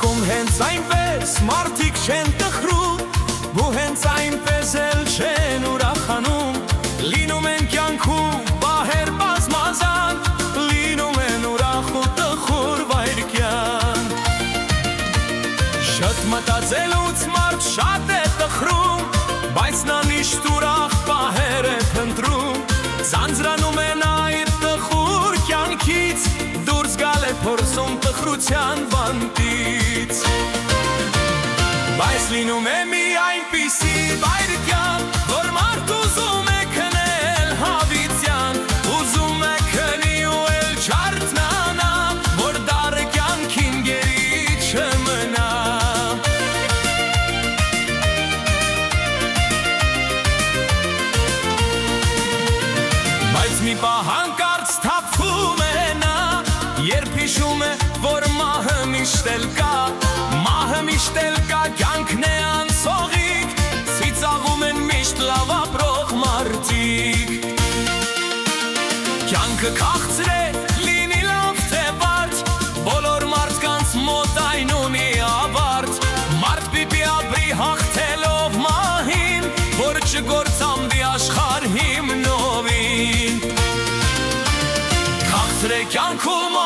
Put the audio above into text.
Կյանքում հենց այնպես մարդիկ չեն տխրում, ու հենց այնպես էլ չեն ուրախանում, լինում են կյանքում պահեր բազմազան, լինում են ուրախ ու տխուր վայրկյան։ Շատ մտածելուց մարդ շատ է տխրում, բայց նա միշտ ուրախ պահեր է փնտրում, ձանձրանում է նա իր տխուր կյանքից, դուրս գալ է փորձում տխրության բանտից։ Բայց լինում է մի այնպիսի վայրկյան, որ մարդ ուզում է քնել հավիտյան, ուզում է քնի ու էլ չարթնանա, որ դառը կյանքին գերի չմնա։ Բայց մի պահ հանկարծ թափվում է նա, երբ հիշում է, որ մահը միշտ էլ կա, մահը միշտ էլ կա, կյանքն է անցողիկ, ծիծաղում են միշտ լավ ապրող մարդիկ։ Կյանքը քաղցր է, լինի լավ թե բարդ, բոլոր մարդկանց մոտ այն ունի ավարտ, մարդ պիտի ապրի հաղթելով մահին, որ չգործանվի աշխարհի հիմնովին։ Քաղցր է կյանքում